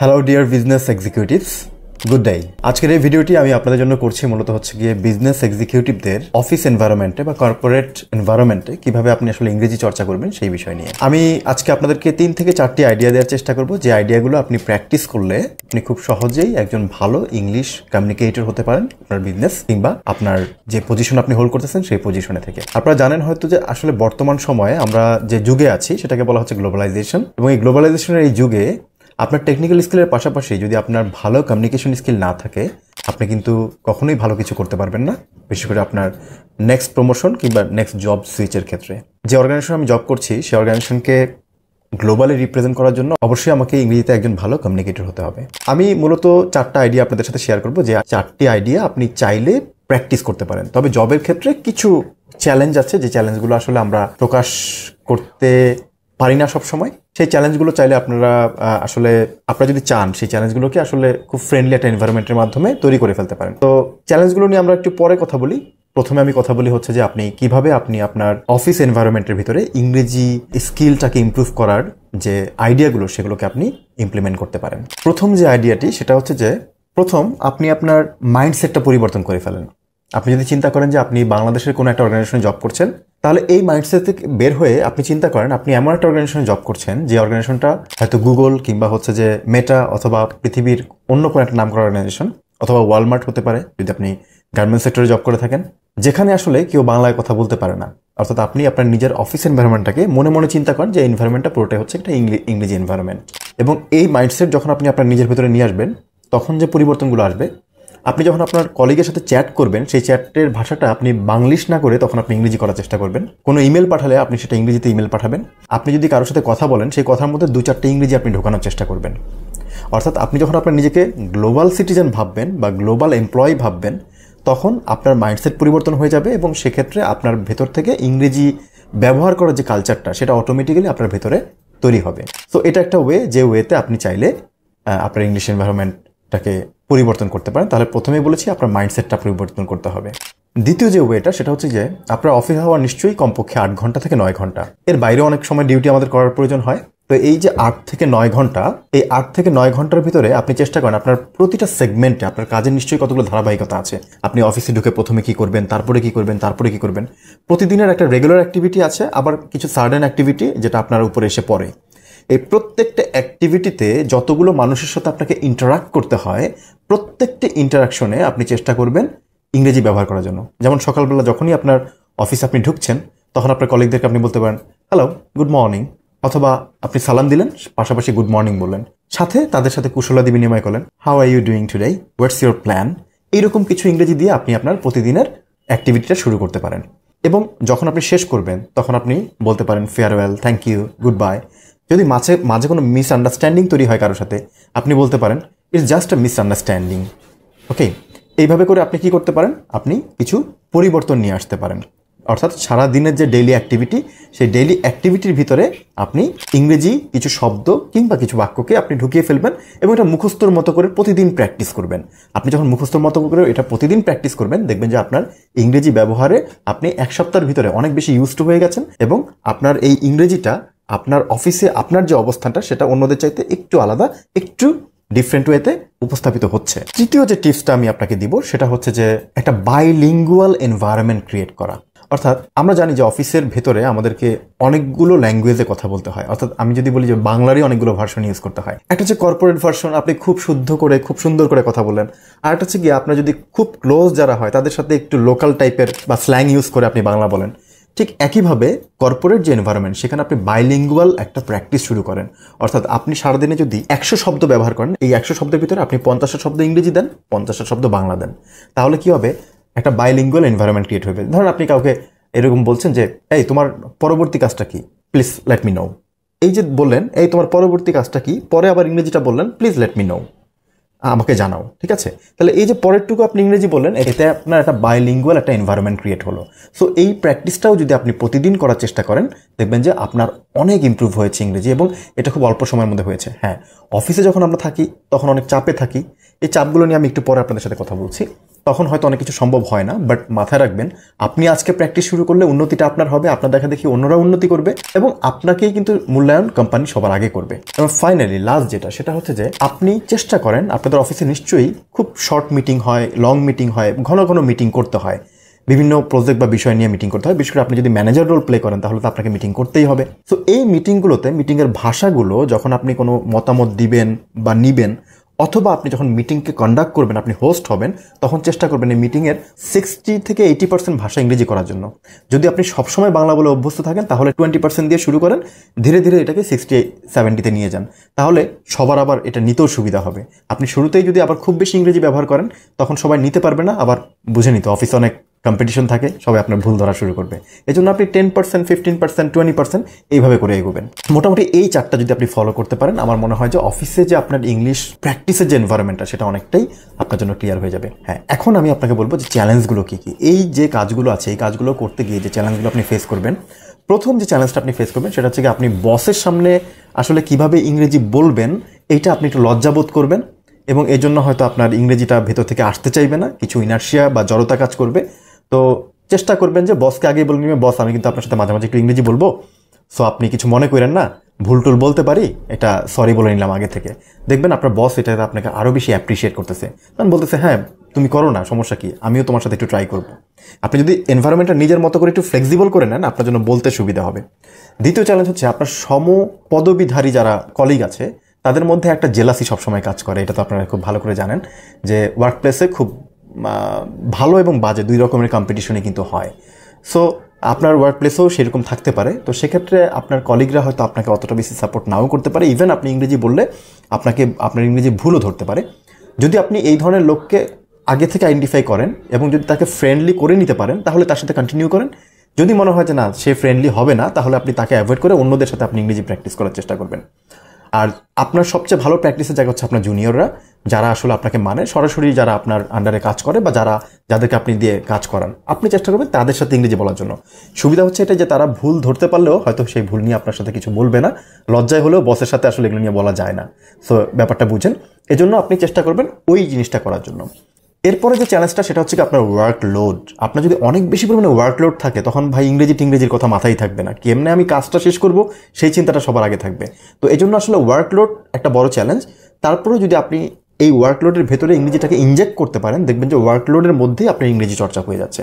Hello dear business executives, good day. আজকের এই ভিডিওটি আমি আপনাদের জন্য করছি মূলত হচ্ছে গিয়ে বিজনেস এক্সিকিউটিভদের অফিস এনভায়রনমেন্টে বা কর্পোরেট এনভায়রনমেন্টে কিভাবে আপনি আসলে ইংরেজি চর্চা করবেন সেই বিষয় নিয়ে। আমি আজকে আপনাদেরকে 3 থেকে 4টি আইডিয়া দেওয়ার চেষ্টা করব, যে আইডিয়াগুলো আপনি প্র্যাকটিস করলে আপনি খুব সহজেই একজন ভালো ইংলিশ কমিউনিকেটর হতে পারেন আপনার বিজনেস কিংবা আপনার যে পজিশন আপনি হোল্ড করতেছেন সেই পজিশনে থেকে। আপনারা জানেন হয়তো যে আসলে বর্তমান সময়ে আমরা যে যুগে আছি সেটাকে বলা হচ্ছে গ্লোবালাইজেশন, এবং এই গ্লোবালাইজেশনের এই যুগে আপনার টেকনিক্যাল স্কিলের পাশাপাশি যদি আপনার ভালো কমিউনিকেশন স্কিল না থাকে, আপনি কিন্তু কখনোই ভালো কিছু করতে পারবেন না, বিশেষ করে আপনার নেক্সট প্রমোশন কিংবা নেক্সট জব সুইচের ক্ষেত্রে। যে অর্গানাইজেশন আমি জব করছি সেই অর্গানাইজেশনকে গ্লোবালি রিপ্রেজেন্ট করার জন্য অবশ্যই আমাকে ইংরেজিতে একজন ভালো কমিউনিকেটর হতে হবে। আমি মূলত 4টা আইডিয়া আপনাদের সাথে শেয়ার করব, যে 4টি আইডিয়া আপনি চাইলে প্র্যাকটিস করতে পারেন। তবে জবের ক্ষেত্রে কিছু চ্যালেঞ্জ আছে, যে চ্যালেঞ্জগুলো আসলে আমরা প্রকাশ করতে পারি না সব সময়। সেই চ্যালেঞ্জগুলো চাইলে আপনারা যদি চান সেই চ্যালেঞ্জগুলোকে আসলে খুব ফ্রেন্ডলি একটা এনভায়রনমেন্টের মাধ্যমে তৈরি করে ফেলতে পারেন। তো চ্যালেঞ্জগুলো নিয়ে আমরা একটু পরে কথা বলি। প্রথমে আমি কথা বলি হচ্ছে যে আপনি কিভাবে আপনি আপনার অফিস এনভায়রনমেন্টের ভিতরে ইংরেজি স্কিলটাকে ইমপ্রুভ করার যে আইডিয়াগুলো সেগুলোকে আপনি ইমপ্লিমেন্ট করতে পারেন। প্রথম যে আইডিয়াটি সেটা হচ্ছে যে প্রথম আপনি আপনার মাইন্ডসেটটা পরিবর্তন করে ফেলেন। আপনি যদি চিন্তা করেন যে আপনি বাংলাদেশের কোনো একটা অর্গানাইজেশনে জব করছেন, তাহলে এই মাইন্ডসেট থেকে বের হয়ে আপনি চিন্তা করেন আপনি এমন একটা অর্গানাইজেশনে জব করছেন যে অর্গানাইজেশনটা হয়তো গুগল কিংবা হচ্ছে যে মেটা অথবা পৃথিবীর অন্য কোনো একটা নাম করা অর্গানাইজেশন, অথবা ওয়ালমার্ট হতে পারে যদি আপনি গার্মেন্টস সেক্টরে জব করে থাকেন, যেখানে আসলে কেউ বাংলায় কথা বলতে পারে না। অর্থাৎ আপনি আপনার নিজের অফিস এনভায়রনমেন্টটাকে মনে মনে চিন্তা করেন যে এনভায়রনমেন্টটা পুরোটাই হচ্ছে একটা ইংরেজি এনভায়রনমেন্ট, এবং এই মাইন্ডসেট যখন আপনি আপনার নিজের ভিতরে নিয়ে আসবেন তখন যে পরিবর্তনগুলো আসবে, আপনি যখন আপনার কলিগের সাথে চ্যাট করবেন সেই চ্যাটের ভাষাটা আপনি বাংলিশ না করে তখন আপনি ইংরেজি করার চেষ্টা করবেন। কোনো ইমেল পাঠালে আপনি সেটা ইংরেজিতে ইমেল পাঠাবেন। আপনি যদি কারোর সাথে কথা বলেন সেই কথার মধ্যে 2-4টি ইংরেজি আপনি ঢোকানোর চেষ্টা করবেন। অর্থাৎ আপনি যখন আপনার নিজেকে গ্লোবাল সিটিজেন ভাববেন বা গ্লোবাল এমপ্লয়ি ভাববেন, তখন আপনার মাইন্ডসেট পরিবর্তন হয়ে যাবে, এবং সেক্ষেত্রে আপনার ভেতর থেকে ইংরেজি ব্যবহার করার যে কালচারটা সেটা অটোমেটিক্যালি আপনার ভেতরে তৈরি হবে। সো এটা একটা ওয়ে, যে ওয়েতে আপনি চাইলে আপনার ইংলিশ এনভায়রনমেন্টটাকে পরিবর্তন করতে পারেন। তাহলে প্রথমেই বলেছি আপনার মাইন্ডসেটটা পরিবর্তন করতে হবে। দ্বিতীয় যে ওয়েটা সেটা হচ্ছে যে আপনার অফিস হওয়ার নিশ্চয়ই কমপক্ষে 8 ঘন্টা থেকে 9 ঘন্টা, এর বাইরে অনেক সময় ডিউটি আমাদের করার প্রয়োজন হয়। তো এই যে 8 থেকে 9 ঘন্টা, এই 8 থেকে 9 ঘন্টার ভিতরে আপনি চেষ্টা করেন আপনার প্রতিটা সেগমেন্টে আপনার কাজের নিশ্চয়ই কতগুলো ধারাবাহিকতা আছে। আপনি অফিসে ঢুকে প্রথমে কি করবেন, তারপরে কি করবেন, তারপরে কি করবেন, প্রতিদিনের একটা রেগুলার অ্যাক্টিভিটি আছে, আবার কিছু সার্টেন অ্যাক্টিভিটি যেটা আপনার উপরে এসে পড়ে। এই প্রত্যেকটা অ্যাক্টিভিটিতে যতগুলো মানুষের সাথে আপনাকে ইন্টারাক্ট করতে হয়, প্রত্যেকটি ইন্টারাকশনে আপনি চেষ্টা করবেন ইংরেজি ব্যবহার করার জন্য। যেমন সকালবেলা যখনই আপনার অফিসে আপনি ঢুকছেন তখন আপনার কলিগদেরকে আপনি বলতে পারেন হ্যালো, গুড মর্নিং, অথবা আপনি সালাম দিলেন পাশাপাশি গুড মর্নিং বললেন, সাথে তাদের সাথে কুশলাদি বিনিময় করলেন, how are you doing today, what's your plan, এইরকম কিছু ইংরেজি দিয়ে আপনি আপনার প্রতিদিনের অ্যাক্টিভিটিটা শুরু করতে পারেন। এবং যখন আপনি শেষ করবেন তখন আপনি বলতে পারেন farewell, thank you, goodbye. যদি মাঝে মাঝে কোনো মিসআন্ডারস্ট্যান্ডিং তৈরি হয় কারোর সাথে, আপনি বলতে পারেন ইটস জাস্ট আ মিসআন্ডারস্ট্যান্ডিং। ওকে, এইভাবে করে আপনি কি করতে পারেন, আপনি কিছু পরিবর্তন নিয়ে আসতে পারেন। অর্থাৎ সারা দিনের যে ডেইলি অ্যাক্টিভিটি, সেই ডেইলি অ্যাক্টিভিটির ভিতরে আপনি ইংরেজি কিছু শব্দ কিংবা কিছু বাক্যকে আপনি ঢুকিয়ে ফেলবেন, এবং এটা মুখস্থর মতো করে প্রতিদিন প্র্যাকটিস করবেন। আপনি যখন মুখস্থর মতো করে এটা প্রতিদিন প্র্যাকটিস করবেন, দেখবেন যে আপনার ইংরেজি ব্যবহারে আপনি 1 সপ্তাহের ভিতরে অনেক বেশি ইউজড হয়ে গেছেন, এবং আপনার এই ইংরেজিটা আপনার অফিসে আপনার যে অবস্থানটা সেটা অন্যদের চাইতে একটু আলাদা, একটু ডিফারেন্ট ওয়েতে উপস্থাপিত হচ্ছে। তৃতীয় যে টিপসটা আমি আপনাকে দিব সেটা হচ্ছে যে একটা বাইলিঙ্গুয়াল এনভায়রনমেন্ট ক্রিয়েট করা। অর্থাৎ আমরা জানি যে অফিসের ভেতরে আমাদেরকে অনেকগুলো ল্যাঙ্গুয়েজে কথা বলতে হয়। অর্থাৎ আমি যদি বলি যে বাংলারই অনেকগুলো ভার্সন ইউজ করতে হয়। একটা হচ্ছে কর্পোরেট ভার্সন, আপনি খুব শুদ্ধ করে খুব সুন্দর করে কথা বললেন। আর একটা হচ্ছে গিয়ে আপনার যদি খুব ক্লোজ যারা হয় তাদের সাথে একটু লোকাল টাইপের বা স্ল্যাং ইউজ করে আপনি বাংলা বলেন। ঠিক একইভাবে কর্পোরেট যে এনভায়রনমেন্ট সেখানে আপনি বাইলিঙ্গুয়াল একটা প্র্যাকটিস শুরু করেন। অর্থাৎ আপনি সারাদিনে যদি 100 শব্দ ব্যবহার করেন, এই 100 শব্দের ভিতরে আপনি 50টা শব্দ ইংরেজি দেন, 50টা শব্দ বাংলা দেন, তাহলে কি হবে, একটা বাইলিঙ্গুয়াল এনভায়রনমেন্ট ক্রিয়েট হবে। ধরুন আপনি কাউকে এরকম বলছেন যে এই তোমার পরবর্তী কাজটা কি, প্লিজ লেট মি নো। এই যে বললেন এই তোমার পরবর্তী কাজটা কি, পরে আবার ইংরেজিটা বললেন প্লিজ লেট মি নো, আমাকে জানাও। ঠিক আছে, তাহলে এই যে পরেরটুকু আপনি ইংরেজি বললেন, এতে আপনার একটা বাইলিঙ্গুয়াল একটা এনভায়রনমেন্ট ক্রিয়েট হলো। সো এই প্র্যাকটিসটাও যদি আপনি প্রতিদিন করার চেষ্টা করেন, দেখবেন যে আপনার অনেক ইমপ্রুভ হয়েছে ইংরেজি, এবং এটা খুব অল্প সময়ের মধ্যে হয়েছে। হ্যাঁ, অফিসে যখন আমরা থাকি তখন অনেক চাপে থাকি, এই চাপগুলো নিয়ে আমি একটু পরে আপনাদের সাথে কথা বলছি। তখন হয়তো অনেক কিছু সম্ভব হয় না, বাট মাথায় রাখবেন আপনি আজকে প্র্যাকটিস শুরু করলে উন্নতিটা আপনার হবে, আপনার দেখা দেখি অন্যরা উন্নতি করবে এবং আপনাকেই কিন্তু মূল্যায়ন কোম্পানি সবার আগে করবে। এবং ফাইনালি লাস্ট যেটা, সেটা হচ্ছে যে আপনি চেষ্টা করেন, আপনাদের অফিসে নিশ্চয়ই খুব শর্ট মিটিং হয়, লং মিটিং হয়, ঘন ঘন মিটিং করতে হয়, বিভিন্ন প্রজেক্ট বা বিষয় নিয়ে মিটিং করতে হয়। বিশেষ করে আপনি যদি ম্যানেজার রোল প্লে করেন তাহলে তো আপনাকে মিটিং করতেই হবে। সো এই মিটিংগুলোতে মিটিংয়ের ভাষাগুলো যখন আপনি কোনো মতামত দিবেন বা নিবেন, অথবা আপনি যখন মিটিংকে কন্ডাক্ট করবেন, আপনি হোস্ট হবেন, তখন চেষ্টা করবেন এই মিটিংয়ের 60 থেকে 80% ভাষা ইংরেজি করার জন্য। যদি আপনি সবসময় বাংলা বলে অভ্যস্ত থাকেন তাহলে 20% দিয়ে শুরু করেন, ধীরে ধীরে এটাকে 60-70-তে নিয়ে যান, তাহলে সবার আবার এটা নিতেও সুবিধা হবে। আপনি শুরুতেই যদি আবার খুব বেশি ইংরেজি ব্যবহার করেন তখন সবাই নিতে পারবে না, আবার বুঝে নিতে অফিসে অনেক কম্পিটিশন থাকে, সবাই আপনার ভুল ধরা শুরু করবে। এই জন্য আপনি 10%, 15%, 20% এইভাবে করে এগোবেন। মোটামুটি এই চারটা যদি আপনি ফলো করতে পারেন, আমার মনে হয় যে অফিসে যে আপনার ইংলিশ প্র্যাকটিসের যে এনভায়রনমেন্টটা সেটা অনেকটাই আপনার জন্য ক্লিয়ার হয়ে যাবে। হ্যাঁ, এখন আমি আপনাকে বলবো যে চ্যালেঞ্জগুলো কী কী। এই যে কাজগুলো আছে, এই কাজগুলো করতে গিয়ে যে চ্যালেঞ্জগুলো আপনি ফেস করবেন, প্রথম যে চ্যালেঞ্জটা আপনি ফেস করবেন সেটা হচ্ছে কি আপনি বসের সামনে আসলে কিভাবে ইংরেজি বলবেন এইটা আপনি একটু লজ্জাবোধ করবেন এবং এই জন্য হয়তো আপনার ইংরেজিটা ভেতর থেকে আসতে চাইবে না, কিছু ইনার্শিয়া বা জড়তা কাজ করবে। তো চেষ্টা করবেন যে বসকে আগে বলে নেবেন, বস আমি কিন্তু আপনার সাথে মাঝে মাঝে একটু ইংরেজি বলবো, সো আপনি কিছু মনে করেন না, ভুল টুল বলতে পারি, এটা সরি বলে নিলাম আগে থেকে। দেখবেন আপনার বস এটা আপনাকে আরও বেশি অ্যাপ্রিসিয়েট করতেছে, কারণ বলতেছে হ্যাঁ তুমি করো না, সমস্যা কি, আমিও তোমার সাথে একটু ট্রাই করবো। আপনি যদি এনভায়রনমেন্টটা নিজের মতো করে একটু ফ্লেক্সিবল করে নেন, আপনার জন্য বলতে সুবিধা হবে। দ্বিতীয় চ্যালেঞ্জ হচ্ছে আপনার সমপদবীধারী যারা কলিগ আছে তাদের মধ্যে একটা জেলাসি সবসময় কাজ করে। এটা তো আপনারা খুব ভালো করে জানেন যে ওয়ার্ক প্লেসে খুব ভালো এবং বাজে দুই রকমের কম্পিটিশনে কিন্তু হয়। সো আপনার ওয়ার্ক প্লেসেও সেরকম থাকতে পারে। তো সেক্ষেত্রে আপনার কলিগরা হয়তো আপনাকে অতটা বেশি সাপোর্ট নাও করতে পারে, ইভেন আপনি ইংরেজি বললে আপনার ইংরেজি ভুলও ধরতে পারে। যদি আপনি এই ধরনের লোককে আগে থেকে আইডেন্টিফাই করেন এবং যদি তাকে ফ্রেন্ডলি করে নিতে পারেন তাহলে তার সাথে কন্টিনিউ করেন। যদি মনে হয় যে না সে ফ্রেন্ডলি হবে না, তাহলে আপনি তাকে অ্যাভয়েড করে অন্যদের সাথে আপনি ইংরেজি প্র্যাকটিস করার চেষ্টা করবেন। আর আপনার সবচেয়ে ভালো প্র্যাকটিসের জায়গা হচ্ছে আপনার জুনিয়ররা, যারা আসলে আপনাকে মানে সরাসরি, যারা আপনার আন্ডারে কাজ করে বা যাদেরকে আপনি দিয়ে কাজ করান, আপনি চেষ্টা করবেন তাদের সাথে ইংরেজি বলার জন্য। সুবিধা হচ্ছে এটা যে তারা ভুল ধরতে পারলেও হয়তো সেই ভুল নিয়ে আপনার সাথে কিছু বলবে না, লজ্জায় হলেও বসের সাথে আসলে এগুলো নিয়ে বলা যায় না। সো ব্যাপারটা বুঝেন, এজন্য আপনি চেষ্টা করবেন ওই জিনিসটা করার জন্য। এরপরে যে চ্যালেঞ্জটা সেটা হচ্ছে কি আপনার ওয়ার্কলোড। আপনার যদি অনেক বেশি পরিমাণে ওয়ার্কলোড থাকে তখন ভাই ইংরেজির কথা মাথায় থাকবে না, কেমনে আমি কাজটা শেষ করব সেই চিন্তাটা সবার আগে থাকবে। তো এই জন্য আসলে ওয়ার্কলোড একটা বড় চ্যালেঞ্জ। তারপরেও যদি আপনি এই ওয়ার্কলোডের ভেতরে ইংরেজিটাকে ইনজেক্ট করতে পারেন, দেখবেন যে ওয়ার্কলোডের মধ্যেই আপনার ইংরেজি চর্চা হয়ে যাচ্ছে।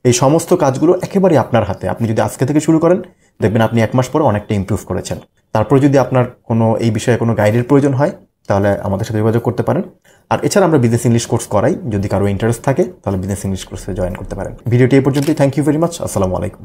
এই সমস্ত কাজগুলো একেবারেই আপনার হাতে। আপনি যদি আজকে থেকে শুরু করেন দেখবেন আপনি 1 মাস পরে অনেকটা ইমপ্রুভ করেছেন। তারপরে যদি আপনার কোনো এই বিষয়ে কোনো গাইডের প্রয়োজন হয় তাহলে আমাদের সাথে যোগাযোগ করতে পারেন। আর এছাড়া আমরা বিজনেস ইংলিশ কোর্স করাই, যদি কারো ইন্টারেস্ট থাকে তাহলে বিজনেস ইংলিশ কোর্সে জয়েন করতে পারেন। ভিডিওটি এই পর্যন্তই। Thank you very much. আসসালামু আলাইকুম।